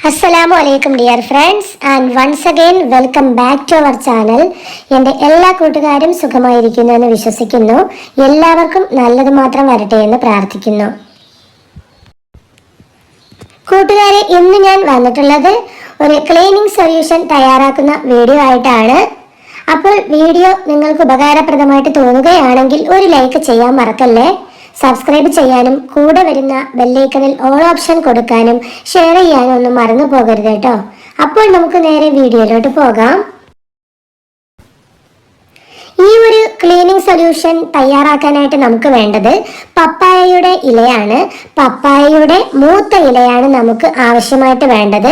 Assalamu alaikum dear friends and once again welcome back to our channel. എൻ്റെ എല്ലാ കൂട്ടുകാരും സുഖമായിരിക്കുന്നു എന്ന് വിശ്വസിക്കുന്നു. എല്ലാവർക്കും നല്ലത് മാത്രം വരട്ടെ എന്ന് പ്രാർത്ഥിക്കുന്നു. കൂട്ടുകാരെ, ഇന്ന് ഞാൻ വന്നിട്ടുള്ളത് ഒരു ക്ലീനിങ് സൊല്യൂഷൻ തയ്യാറാക്കുന്ന വീഡിയോ ആയിട്ടാണ്. അപ്പോൾ വീഡിയോ നിങ്ങൾക്ക് ഉപകാരപ്രദമായിട്ട് തോന്നുകയാണെങ്കിൽ ഒരു ലൈക്ക് ചെയ്യാൻ മറക്കല്ലേ. സബ്സ്ക്രൈബ് ചെയ്യാനും കൂടെ വരുന്ന ബെല്ലൈക്കണിൽ ഓൾ ഓപ്ഷൻ കൊടുക്കാനും ഷെയർ ചെയ്യാനും ഒന്നും മറന്നു പോകരുത് കേട്ടോ. അപ്പോൾ നമുക്ക് നേരെ വീഡിയോയിലോട്ട് പോകാം. ഈ ഒരു ക്ലീനിങ് സൊല്യൂഷൻ തയ്യാറാക്കാനായിട്ട് നമുക്ക് വേണ്ടത് പപ്പായയുടെ ഇലയാണ്. പപ്പായയുടെ മൂത്ത ഇലയാണ് നമുക്ക് ആവശ്യമായിട്ട് വേണ്ടത്.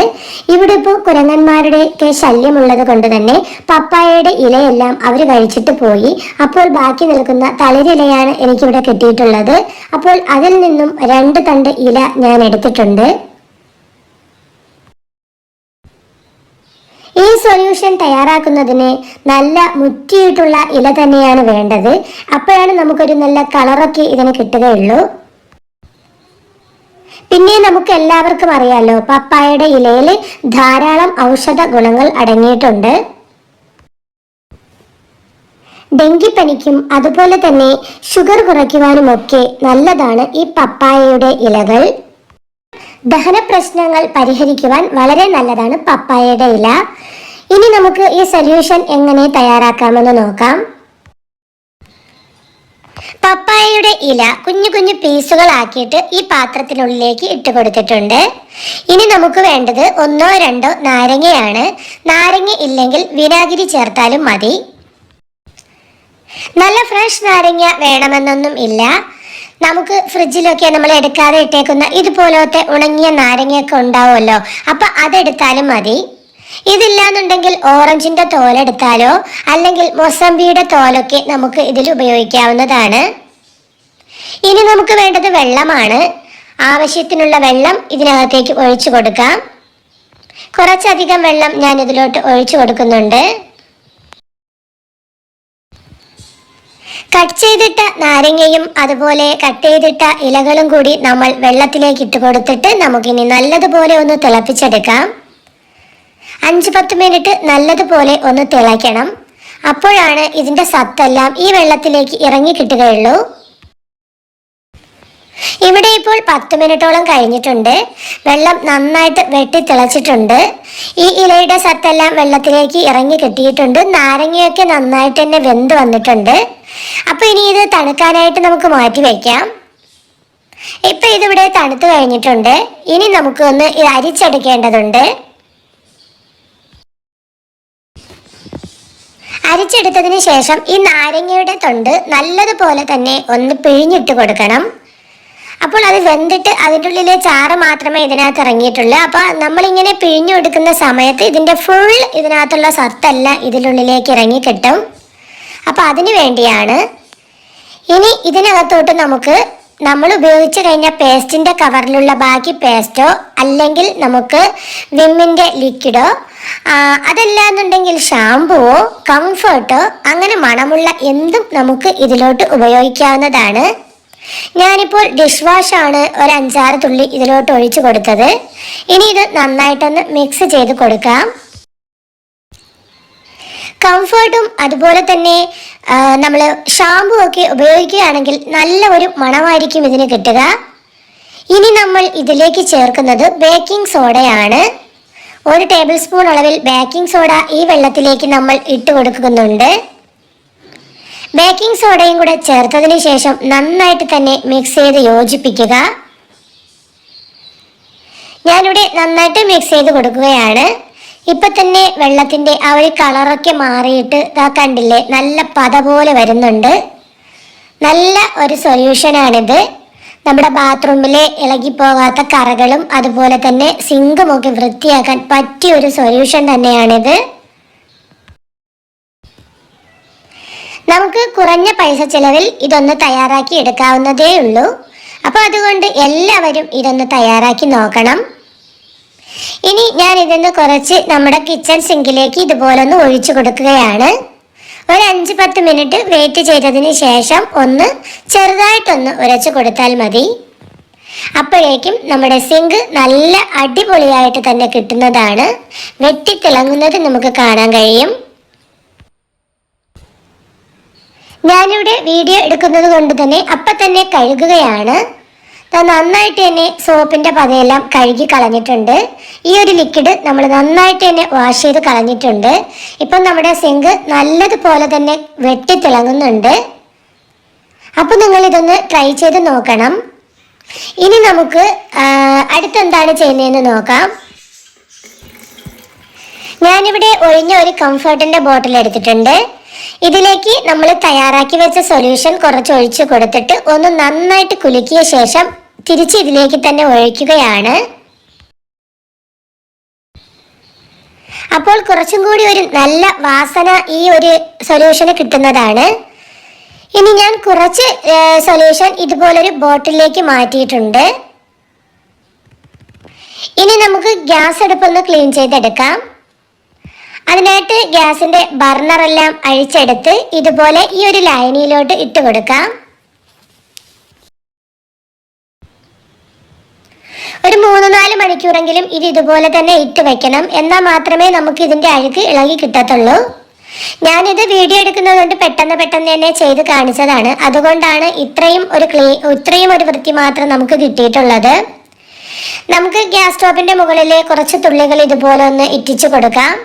ഇവിടെ ഇപ്പോൾ കുരങ്ങന്മാരുടെ ഒക്കെ ശല്യമുള്ളത് കൊണ്ട് തന്നെ പപ്പായയുടെ ഇലയെല്ലാം അവർ കഴിച്ചിട്ട് പോയി. അപ്പോൾ ബാക്കി നിൽക്കുന്ന തളിരിലയാണ് എനിക്കിവിടെ കിട്ടിയിട്ടുള്ളത്. അപ്പോൾ അതിൽ നിന്നും 2 തണ്ട് ഇല ഞാൻ എടുത്തിട്ടുണ്ട്. ഈ സൊല്യൂഷൻ തയ്യാറാക്കുന്നതിന് നല്ല മുറ്റിയിട്ടുള്ള ഇല തന്നെയാണ് വേണ്ടത്. അപ്പോഴാണ് നമുക്കൊരു നല്ല കളറൊക്കെ ഇതിന് കിട്ടുകയുള്ളൂ. പിന്നെ നമുക്ക് എല്ലാവർക്കും അറിയാലോ, പപ്പായയുടെ ഇലയിൽ ധാരാളം ഔഷധ ഗുണങ്ങൾ അടങ്ങിയിട്ടുണ്ട്. ഡെങ്കിപ്പനിക്കും അതുപോലെ തന്നെ ഷുഗർ കുറയ്ക്കുവാനുമൊക്കെ നല്ലതാണ് ഈ പപ്പായയുടെ ഇലകൾ. ദഹന പ്രശ്നങ്ങൾ പരിഹരിക്കുവാൻ വളരെ നല്ലതാണ് പപ്പായയുടെ ഇല. ഇനി നമുക്ക് ഈ സൊല്യൂഷൻ എങ്ങനെ തയ്യാറാക്കാമെന്ന് നോക്കാം. പപ്പായയുടെ ഇല കുഞ്ഞു കുഞ്ഞു പീസുകൾ ആക്കിയിട്ട് ഈ പാത്രത്തിനുള്ളിലേക്ക് ഇട്ട് കൊടുത്തിട്ടുണ്ട്. ഇനി നമുക്ക് വേണ്ടത് 1-2 നാരങ്ങയാണ്. നാരങ്ങ ഇല്ലെങ്കിൽ വിനാഗിരി ചേർത്താലും മതി. നല്ല ഫ്രഷ് നാരങ്ങ വേണമെന്നൊന്നും ഇല്ല. നമുക്ക് ഫ്രിഡ്ജിലൊക്കെ നമ്മൾ എടുക്കാതെ ഇട്ടേക്കുന്ന ഇതുപോലത്തെ ഉണങ്ങിയ നാരങ്ങയൊക്കെ ഉണ്ടാവുമല്ലോ, അപ്പൊ അതെടുത്താലും മതി. ഇതില്ലാന്നുണ്ടെങ്കിൽ ഓറഞ്ചിന്റെ തോലെടുത്താലോ അല്ലെങ്കിൽ മൊസമ്പിയുടെ തോലൊക്കെ നമുക്ക് ഇതിൽ ഉപയോഗിക്കാവുന്നതാണ്. ഇനി നമുക്ക് വേണ്ടത് വെള്ളമാണ്. ആവശ്യത്തിനുള്ള വെള്ളം ഇതിനകത്തേക്ക് ഒഴിച്ചു കൊടുക്കാം. കുറച്ചധികം വെള്ളം ഞാൻ ഇതിലോട്ട് ഒഴിച്ചു കൊടുക്കുന്നുണ്ട്. കട്ട് ചെയ്തിട്ട നാരങ്ങയും അതുപോലെ കട്ട് ചെയ്തിട്ട ഇലകളും കൂടി നമ്മൾ വെള്ളത്തിലേക്ക് ഇട്ട് കൊടുത്തിട്ട് നമുക്കിനി നല്ലതുപോലെ ഒന്ന് തിളപ്പിച്ചെടുക്കാം. 5-10 മിനിറ്റ് നല്ലതുപോലെ ഒന്ന് തിളയ്ക്കണം. അപ്പോഴാണ് ഇതിന്റെ സത്തെല്ലാം ഈ വെള്ളത്തിലേക്ക് ഇറങ്ങി കിട്ടുകയുള്ളൂ. ഇവിടെ ഇപ്പോൾ 10 മിനിറ്റോളം കഴിഞ്ഞിട്ടുണ്ട്. വെള്ളം നന്നായിട്ട് വെട്ടി തിളച്ചിട്ടുണ്ട്. ഈ ഇലയുടെ സത്തെല്ലാം വെള്ളത്തിലേക്ക് ഇറങ്ങി കിട്ടിയിട്ടുണ്ട്. നാരങ്ങയൊക്കെ നന്നായിട്ട് തന്നെ വെന്ത് വന്നിട്ടുണ്ട്. അപ്പൊ ഇനി ഇത് തണുക്കാനായിട്ട് നമുക്ക് മാറ്റി വെക്കാം. ഇപ്പൊ ഇതിവിടെ തണുത്ത് കഴിഞ്ഞിട്ടുണ്ട്. ഇനി നമുക്ക് ഒന്ന് അരിച്ചെടുക്കേണ്ടതുണ്ട്. അരിച്ചെടുത്തതിന് ശേഷം ഈ നാരങ്ങയുടെ തൊണ്ട് നല്ലതുപോലെ തന്നെ ഒന്ന് പിഴിഞ്ഞിട്ട് കൊടുക്കണം. അപ്പോൾ അത് വെന്തിട്ട് അതിൻ്റെ ഉള്ളിലെ ചാറ് മാത്രമേ ഇതിനകത്ത് ഇറങ്ങിയിട്ടുള്ളൂ. അപ്പൊ നമ്മളിങ്ങനെ പിഴിഞ്ഞു കൊടുക്കുന്ന സമയത്ത് ഇതിന്റെ ഫുൾ ഇതിനകത്തുള്ള സത്തെല്ലാം ഇതിനുള്ളിലേക്ക് ഇറങ്ങി കിട്ടും. അപ്പൊ അതിനു വേണ്ടിയാണ്. ഇനി ഇതിനകത്തോട്ട് നമുക്ക് നമ്മൾ ഉപയോഗിച്ച് കഴിഞ്ഞ പേസ്റ്റിന്റെ കവറിലുള്ള ബാക്കി പേസ്റ്റോ അല്ലെങ്കിൽ നമുക്ക് വിമ്മിന്റെ ലിക്വിഡോ അതല്ലാന്നുണ്ടെങ്കിൽ ഷാമ്പുവോ കംഫർട്ടോ അങ്ങനെ മണമുള്ള എന്തും നമുക്ക് ഇതിലോട്ട് ഉപയോഗിക്കാവുന്നതാണ്. ഞാനിപ്പോൾ ഡിഷ് വാഷ് ആണ് ഒരു 5-6 തുള്ളി ഇതിലോട്ട് ഒഴിച്ചു കൊടുത്തത്. ഇനി ഇത് നന്നായിട്ടൊന്ന് മിക്സ് ചെയ്ത് കൊടുക്കാം. കംഫർട്ടും അതുപോലെ തന്നെ നമ്മൾ ഷാമ്പു ഒക്കെ ഉപയോഗിക്കുകയാണെങ്കിൽ നല്ല ഒരു മണമായിരിക്കും ഇതിന് കിട്ടുക. ഇനി നമ്മൾ ഇതിലേക്ക് ചേർക്കുന്നത് ബേക്കിംഗ് സോഡയാണ്. 1 ടേബിൾ സ്പൂൺ അളവിൽ ബേക്കിംഗ് സോഡ ഈ വെള്ളത്തിലേക്ക് നമ്മൾ ഇട്ട് കൊടുക്കുന്നുണ്ട്. ബേക്കിംഗ് സോഡയും കൂടെ ചേർത്തതിന് ശേഷം നന്നായിട്ട് തന്നെ മിക്സ് ചെയ്ത് യോജിപ്പിക്കുക. ഞാനിവിടെ നന്നായിട്ട് മിക്സ് ചെയ്ത് കൊടുക്കുകയാണ്. ഇപ്പൊ തന്നെ വെള്ളത്തിന്റെ ആ ഒരു കളറൊക്കെ മാറിയിട്ട് കണ്ടില്ലേ, നല്ല പത പോലെ വരുന്നുണ്ട്. നല്ല ഒരു സൊല്യൂഷനാണിത്. നമ്മുടെ ബാത്റൂമിലെ ഇളകിപ്പോകാത്ത കറകളും അതുപോലെ തന്നെ സിങ്കും ഒക്കെ വൃത്തിയാക്കാൻ പറ്റിയ ഒരു സൊല്യൂഷൻ തന്നെയാണിത്. നമുക്ക് കുറഞ്ഞ പൈസ ചെലവിൽ ഇതൊന്ന് തയ്യാറാക്കി എടുക്കാവുന്നതേ ഉള്ളൂ. അപ്പൊ അതുകൊണ്ട് എല്ലാവരും ഇതൊന്ന് തയ്യാറാക്കി നോക്കണം. ഇനി ഞാൻ ഇതിന്ന് കുറച്ച് നമ്മുടെ കിച്ചൺ സിങ്കിലേക്ക് ഇതുപോലെ ഒന്ന് ഒഴിച്ചു കൊടുക്കുകയാണ്. ഒരു 5-10 മിനിറ്റ് വെയിറ്റ് ചെയ്തതിന് ശേഷം ഒന്ന് ചെറുതായിട്ടൊന്ന് ഉരച്ചു കൊടുത്താൽ മതി. അപ്പോഴേക്കും നമ്മുടെ സിങ്ക് നല്ല അടിപൊളിയായിട്ട് തന്നെ കിട്ടുന്നതാണ്. വെട്ടിത്തിളങ്ങുന്നത് നമുക്ക് കാണാൻ കഴിയും. ഞാനിവിടെ വീഡിയോ എടുക്കുന്നത് കൊണ്ട് തന്നെ അപ്പം തന്നെ കഴുകുകയാണ്. നന്നായിട്ട് തന്നെ സോപ്പിന്റെ പതയെല്ലാം കഴുകി കളഞ്ഞിട്ടുണ്ട്. ഈ ഒരു ലിക്വിഡ് നമ്മൾ നന്നായിട്ട് തന്നെ വാഷ് ചെയ്ത് കളഞ്ഞിട്ടുണ്ട്. ഇപ്പം നമ്മുടെ സിങ്ക് നല്ലതുപോലെ തന്നെ വെട്ടിത്തിളങ്ങുന്നുണ്ട്. അപ്പം നിങ്ങൾ ഇതൊന്ന് ട്രൈ ചെയ്ത് നോക്കണം. ഇനി നമുക്ക് അടുത്തെന്താണ് ചെയ്യുന്നതെന്ന് നോക്കാം. ഞാനിവിടെ ഒഴിഞ്ഞ ഒരു കംഫർട്ടിന്റെ ബോട്ടിൽ എടുത്തിട്ടുണ്ട്. ഇതിലേക്ക് നമ്മൾ തയ്യാറാക്കി വെച്ച സൊല്യൂഷൻ കുറച്ച് ഒഴിച്ചു കൊടുത്തിട്ട് ഒന്ന് നന്നായിട്ട് കുലുക്കിയ ശേഷം തിരിച്ച് ഇതിലേക്ക് തന്നെ ഒഴിക്കുകയാണ്. അപ്പോൾ കുറച്ചും കൂടി ഒരു നല്ല വാസന ഈ ഒരു സൊല്യൂഷന് കിട്ടുന്നതാണ്. ഇനി ഞാൻ കുറച്ച് സൊല്യൂഷൻ ഇതുപോലൊരു ബോട്ടിലേക്ക് മാറ്റിയിട്ടുണ്ട്. ഇനി നമുക്ക് ഗ്യാസ് അടുപ്പൊന്ന് ക്ലീൻ ചെയ്തെടുക്കാം. അതിനായിട്ട് ഗ്യാസിന്റെ ബർണറെല്ലാം അഴിച്ചെടുത്ത് ഇതുപോലെ ഈ ഒരു ലൈനിലോട്ട് ഇട്ട് കൊടുക്കാം. ഒരു 3-4 മണിക്കൂറെങ്കിലും ഇത് ഇതുപോലെ തന്നെ ഇട്ട് വെക്കണം. എന്നാൽ മാത്രമേ നമുക്ക് ഇതിന്റെ അഴുക്ക് ഇളകി കിട്ടത്തുള്ളൂ. ഞാനിത് വീഡിയോ എടുക്കുന്നത് കൊണ്ട് പെട്ടെന്ന് തന്നെ ചെയ്ത് കാണിച്ചതാണ്. അതുകൊണ്ടാണ് ഇത്രയും ഒരു വൃത്തി മാത്രം നമുക്ക് കിട്ടിയിട്ടുള്ളത്. നമുക്ക് ഗ്യാസ് സ്റ്റോപ്പിന്റെ മുകളിൽ കുറച്ച് തുള്ളികൾ ഇതുപോലെ ഒന്ന് ഇറ്റിച്ചു കൊടുക്കാം.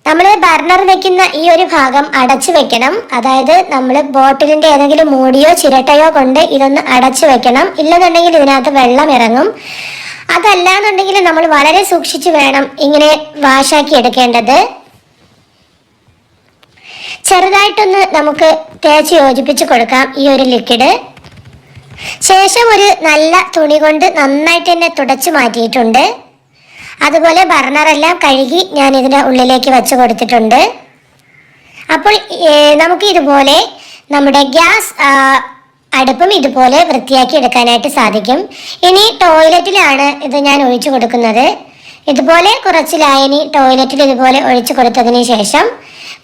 നമ്മൾ ബർണർ വെക്കുന്ന ഈ ഒരു ഭാഗം അടച്ചു വെക്കണം. അതായത് നമ്മൾ ബോട്ടിലിന്റെ ഏതെങ്കിലും മൂടിയോ ചിരട്ടയോ കൊണ്ട് ഇതൊന്ന് അടച്ചു വെക്കണം. ഇല്ലെന്നുണ്ടെങ്കിൽ ഇതിനകത്ത് വെള്ളം ഇറങ്ങും. അതല്ലാന്നുണ്ടെങ്കിൽ നമ്മൾ വളരെ സൂക്ഷിച്ചു വേണം ഇങ്ങനെ വാഷാക്കി എടുക്കേണ്ടത്. ചെറുതായിട്ടൊന്ന് നമുക്ക് തേച്ച് യോജിപ്പിച്ച് കൊടുക്കാം ഈ ഒരു ലിക്വിഡ്. ശേഷം ഒരു നല്ല തുണി കൊണ്ട് നന്നായിട്ട് തന്നെ തുടച്ചു മാറ്റിയിട്ടുണ്ട്. അതുപോലെ ബർണറെല്ലാം കഴുകി ഞാൻ ഇതിൻ്റെ ഉള്ളിലേക്ക് വെച്ച് കൊടുത്തിട്ടുണ്ട്. അപ്പോൾ നമുക്ക് ഇതുപോലെ നമ്മുടെ ഗ്യാസ് അടുപ്പും ഇതുപോലെ വൃത്തിയാക്കി എടുക്കാനായിട്ട് സാധിക്കും. ഇനി ടോയ്ലറ്റിലാണ് ഇത് ഞാൻ ഒഴിച്ചു കൊടുക്കുന്നത്. ഇതുപോലെ കുറച്ച് ലായനി ടോയ്ലറ്റിൽ ഇതുപോലെ ഒഴിച്ചു കൊടുത്തതിന് ശേഷം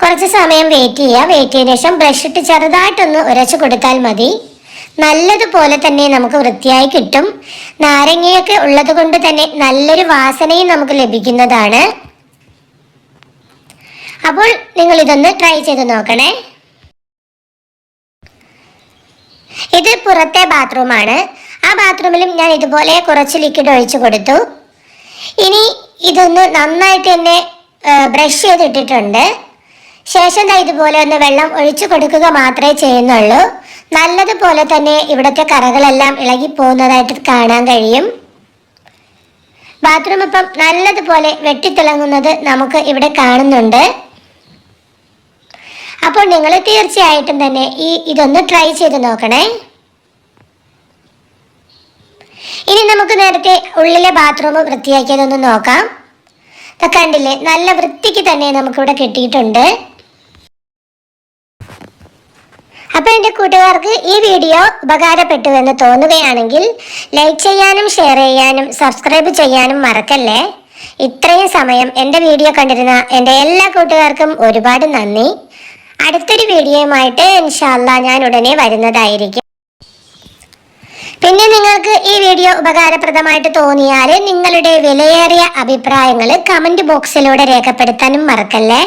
കുറച്ച് സമയം വെയിറ്റ് ചെയ്തതിനു ശേഷം ബ്രഷ് ഇട്ട് ചെറുതായിട്ടൊന്ന് ഉരച്ചു കൊടുത്താൽ മതി. നല്ലതുപോലെ തന്നെ നമുക്ക് വൃത്തിയായി കിട്ടും. നാരങ്ങയൊക്കെ ഉള്ളത് കൊണ്ട് തന്നെ നല്ലൊരു വാസനയും നമുക്ക് ലഭിക്കുന്നതാണ്. അപ്പോൾ നിങ്ങൾ ഇതൊന്ന് ട്രൈ ചെയ്ത് നോക്കണേ. ഇത് പുറത്തെ ബാത്റൂമാണ്. ആ ബാത്റൂമിലും ഞാൻ ഇതുപോലെ കുറച്ച് ലിക്വിഡ് ഒഴിച്ചു കൊടുത്തു. ഇനി ഇതൊന്ന് നന്നായിട്ട് തന്നെ ബ്രഷ് ചെയ്തിട്ടിട്ടുണ്ട്. ശേഷം ഇതുപോലെ ഒന്ന് വെള്ളം ഒഴിച്ചു കൊടുക്കുക മാത്രമേ ചെയ്യുന്നുള്ളൂ. നല്ലതുപോലെ തന്നെ ഇവിടുത്തെ കറകളെല്ലാം ഇളകി പോകുന്നതായിട്ട് കാണാൻ കഴിയും. ബാത്റൂം ഇപ്പം നല്ലതുപോലെ വെട്ടിത്തിളങ്ങുന്നത് നമുക്ക് ഇവിടെ കാണുന്നുണ്ട്. അപ്പോൾ നിങ്ങൾ തീർച്ചയായിട്ടും തന്നെ ഇതൊന്ന് ട്രൈ ചെയ്ത് നോക്കണേ. ഇനി നമുക്ക് നേരത്തെ ഉള്ളിലെ ബാത്റൂം വൃത്തിയാക്കിയതൊന്ന് നോക്കാം. കണ്ടില്ലേ, നല്ല വൃത്തിക്ക് തന്നെ നമുക്കിവിടെ കിട്ടിയിട്ടുണ്ട്. അപ്പോൾ എൻ്റെ കൂട്ടുകാർക്ക് ഈ വീഡിയോ ഉപകാരപ്പെട്ടുവെന്ന് തോന്നുകയാണെങ്കിൽ ലൈക്ക് ചെയ്യാനും ഷെയർ ചെയ്യാനും സബ്സ്ക്രൈബ് ചെയ്യാനും മറക്കല്ലേ. ഇത്രയും സമയം എൻ്റെ വീഡിയോ കണ്ടിരുന്ന എൻ്റെ എല്ലാ കൂട്ടുകാർക്കും ഒരുപാട് നന്ദി. അടുത്തൊരു വീഡിയോയുമായിട്ട് ഇൻഷാ അല്ലാഹ് ഞാൻ ഉടനെ വരുന്നതായിരിക്കും. പിന്നെ നിങ്ങൾക്ക് ഈ വീഡിയോ ഉപകാരപ്രദമായിട്ട് തോന്നിയാൽ നിങ്ങളുടെ വിലയേറിയ അഭിപ്രായങ്ങൾ കമന്റ് ബോക്സിലൂടെ രേഖപ്പെടുത്താനും മറക്കല്ലേ.